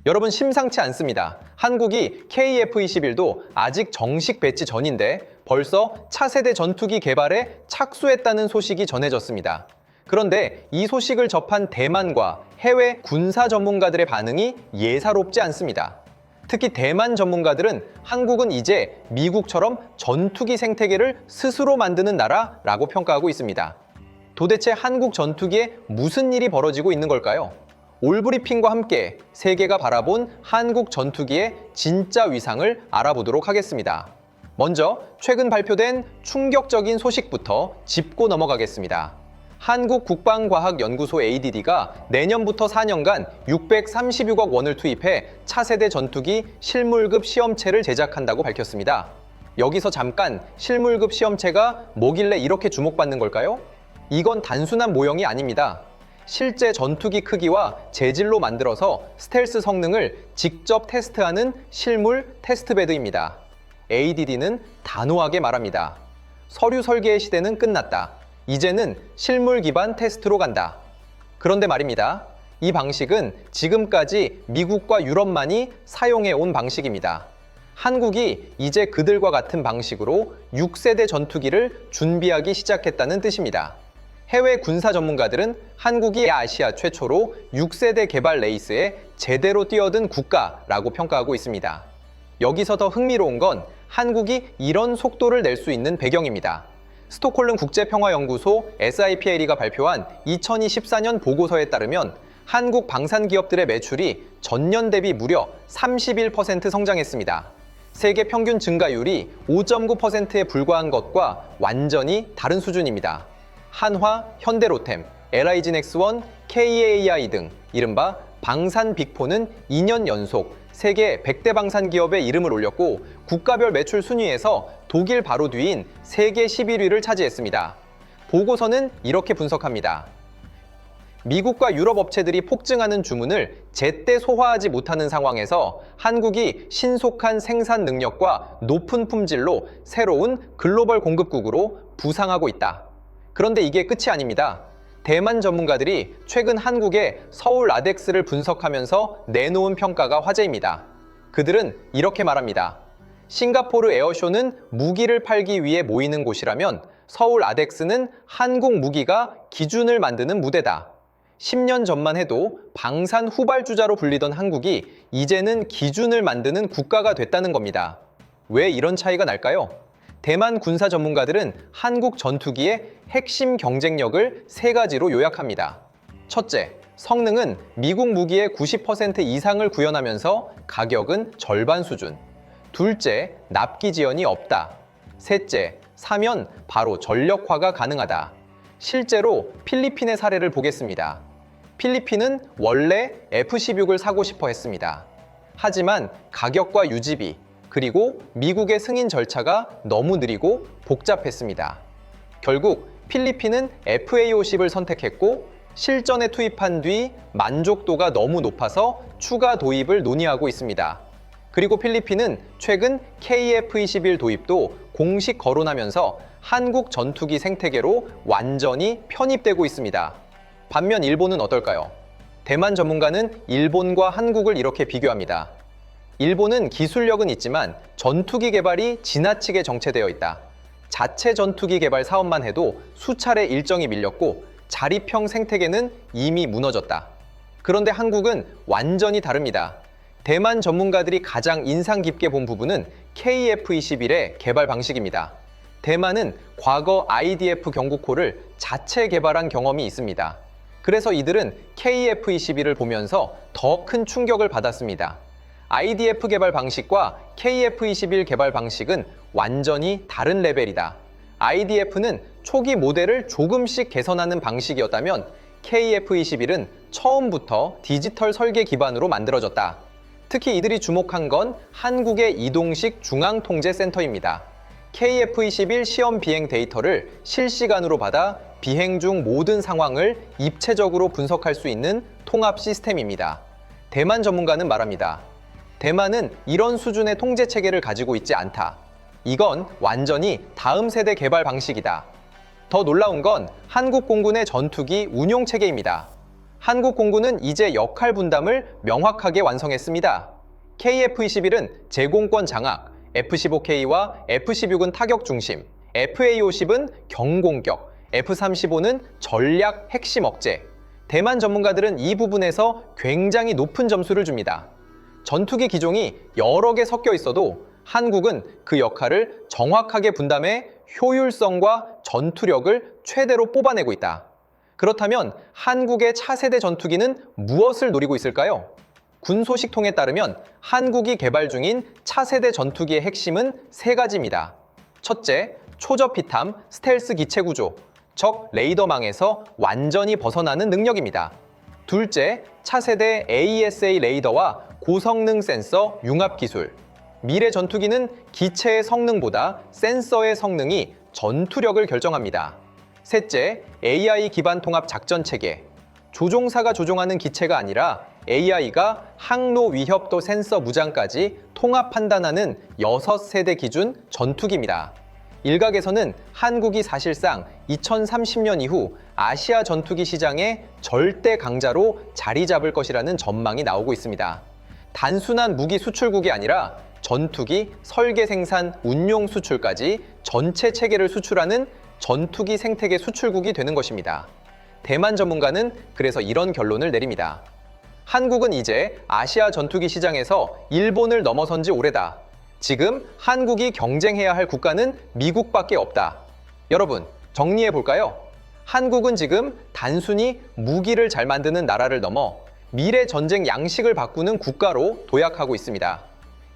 여러분 심상치 않습니다. 한국이 KF-21도 아직 정식 배치 전인데 벌써 차세대 전투기 개발에 착수했다는 소식이 전해졌습니다. 그런데 이 소식을 접한 대만과 해외 군사 전문가들의 반응이 예사롭지 않습니다. 특히 대만 전문가들은 한국은 이제 미국처럼 전투기 생태계를 스스로 만드는 나라라고 평가하고 있습니다. 도대체 한국 전투기에 무슨 일이 벌어지고 있는 걸까요? 올브리핑과 함께 세계가 바라본 한국 전투기의 진짜 위상을 알아보도록 하겠습니다. 먼저 최근 발표된 충격적인 소식부터 짚고 넘어가겠습니다. 한국국방과학연구소 ADD가 내년부터 4년간 636억 원을 투입해 차세대 전투기 실물급 시험체를 제작한다고 밝혔습니다. 여기서 잠깐 실물급 시험체가 뭐길래 이렇게 주목받는 걸까요? 이건 단순한 모형이 아닙니다. 실제 전투기 크기와 재질로 만들어서 스텔스 성능을 직접 테스트하는 실물 테스트베드입니다. ADD는 단호하게 말합니다. 서류 설계의 시대는 끝났다. 이제는 실물 기반 테스트로 간다. 그런데 말입니다. 이 방식은 지금까지 미국과 유럽만이 사용해온 방식입니다. 한국이 이제 그들과 같은 방식으로 6세대 전투기를 준비하기 시작했다는 뜻입니다. 해외 군사 전문가들은 한국이 아시아 최초로 6세대 개발 레이스에 제대로 뛰어든 국가라고 평가하고 있습니다. 여기서 더 흥미로운 건 한국이 이런 속도를 낼 수 있는 배경입니다. 스톡홀름 국제평화연구소 SIPLE가 발표한 2024년 보고서에 따르면 한국 방산기업들의 매출이 전년 대비 무려 31% 성장했습니다. 세계 평균 증가율이 5.9%에 불과한 것과 완전히 다른 수준입니다. 한화, 현대로템, LIG넥스원, KAI 등 이른바 방산 빅4는 2년 연속 세계 100대 방산 기업의 이름을 올렸고 국가별 매출 순위에서 독일 바로 뒤인 세계 11위를 차지했습니다. 보고서는 이렇게 분석합니다. 미국과 유럽 업체들이 폭증하는 주문을 제때 소화하지 못하는 상황에서 한국이 신속한 생산 능력과 높은 품질로 새로운 글로벌 공급국으로 부상하고 있다. 그런데 이게 끝이 아닙니다. 대만 전문가들이 최근 한국의 서울 아덱스를 분석하면서 내놓은 평가가 화제입니다. 그들은 이렇게 말합니다. 싱가포르 에어쇼는 무기를 팔기 위해 모이는 곳이라면 서울 아덱스는 한국 무기가 기준을 만드는 무대다. 10년 전만 해도 방산 후발주자로 불리던 한국이 이제는 기준을 만드는 국가가 됐다는 겁니다. 왜 이런 차이가 날까요? 대만 군사 전문가들은 한국 전투기의 핵심 경쟁력을 세 가지로 요약합니다. 첫째, 성능은 미국 무기의 90% 이상을 구현하면서 가격은 절반 수준. 둘째, 납기 지연이 없다. 셋째, 사면 바로 전력화가 가능하다. 실제로 필리핀의 사례를 보겠습니다. 필리핀은 원래 F-16을 사고 싶어 했습니다. 하지만 가격과 유지비, 그리고 미국의 승인 절차가 너무 느리고 복잡했습니다. 결국 필리핀은 FA-50을 선택했고 실전에 투입한 뒤 만족도가 너무 높아서 추가 도입을 논의하고 있습니다. 그리고 필리핀은 최근 KF-21 도입도 공식 거론하면서 한국 전투기 생태계로 완전히 편입되고 있습니다. 반면 일본은 어떨까요? 대만 전문가는 일본과 한국을 이렇게 비교합니다. 일본은 기술력은 있지만 전투기 개발이 지나치게 정체되어 있다. 자체 전투기 개발 사업만 해도 수차례 일정이 밀렸고 자립형 생태계는 이미 무너졌다. 그런데 한국은 완전히 다릅니다. 대만 전문가들이 가장 인상 깊게 본 부분은 KF-21의 개발 방식입니다. 대만은 과거 IDF 경구코를 자체 개발한 경험이 있습니다. 그래서 이들은 KF-21을 보면서 더 큰 충격을 받았습니다. IDF 개발 방식과 KF-21 개발 방식은 완전히 다른 레벨이다. IDF는 초기 모델을 조금씩 개선하는 방식이었다면 KF-21은 처음부터 디지털 설계 기반으로 만들어졌다. 특히 이들이 주목한 건 한국의 이동식 중앙통제센터입니다. KF-21 시험 비행 데이터를 실시간으로 받아 비행 중 모든 상황을 입체적으로 분석할 수 있는 통합 시스템입니다. 대만 전문가는 말합니다. 대만은 이런 수준의 통제 체계를 가지고 있지 않다. 이건 완전히 다음 세대 개발 방식이다. 더 놀라운 건 한국 공군의 전투기 운용 체계입니다. 한국 공군은 이제 역할 분담을 명확하게 완성했습니다. KF-21은 제공권 장악, F-15K와 F-16은 타격 중심, FA-50은 경공격, F-35는 전략 핵심 억제. 대만 전문가들은 이 부분에서 굉장히 높은 점수를 줍니다. 전투기 기종이 여러 개 섞여 있어도 한국은 그 역할을 정확하게 분담해 효율성과 전투력을 최대로 뽑아내고 있다. 그렇다면 한국의 차세대 전투기는 무엇을 노리고 있을까요? 군 소식통에 따르면 한국이 개발 중인 차세대 전투기의 핵심은 세 가지입니다. 첫째, 초저피탐 스텔스 기체 구조, 적 레이더망에서 완전히 벗어나는 능력입니다. 둘째, 차세대 AESA 레이더와 고성능 센서 융합 기술. 미래 전투기는 기체의 성능보다 센서의 성능이 전투력을 결정합니다. 셋째, AI 기반 통합 작전 체계. 조종사가 조종하는 기체가 아니라 AI가 항로 위협도 센서 무장까지 통합 판단하는 6세대 기준 전투기입니다. 일각에서는 한국이 사실상 2030년 이후 아시아 전투기 시장의 절대 강자로 자리 잡을 것이라는 전망이 나오고 있습니다. 단순한 무기 수출국이 아니라 전투기, 설계 생산, 운용 수출까지 전체 체계를 수출하는 전투기 생태계 수출국이 되는 것입니다. 대만 전문가는 그래서 이런 결론을 내립니다. 한국은 이제 아시아 전투기 시장에서 일본을 넘어선 지 오래다. 지금 한국이 경쟁해야 할 국가는 미국밖에 없다. 여러분, 정리해 볼까요? 한국은 지금 단순히 무기를 잘 만드는 나라를 넘어 미래 전쟁 양식을 바꾸는 국가로 도약하고 있습니다.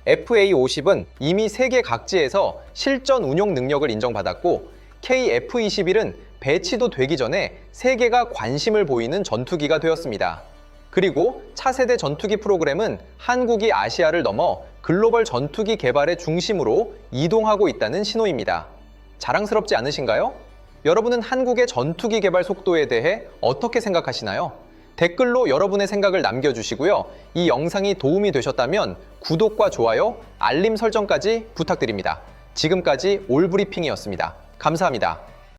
FA-50은 이미 세계 각지에서 실전 운용 능력을 인정받았고 KF-21은 배치도 되기 전에 세계가 관심을 보이는 전투기가 되었습니다. 그리고 차세대 전투기 프로그램은 한국이 아시아를 넘어 글로벌 전투기 개발의 중심으로 이동하고 있다는 신호입니다. 자랑스럽지 않으신가요? 여러분은 한국의 전투기 개발 속도에 대해 어떻게 생각하시나요? 댓글로 여러분의 생각을 남겨주시고요. 이 영상이 도움이 되셨다면 구독과 좋아요, 알림 설정까지 부탁드립니다. 지금까지 올브리핑이었습니다. 감사합니다.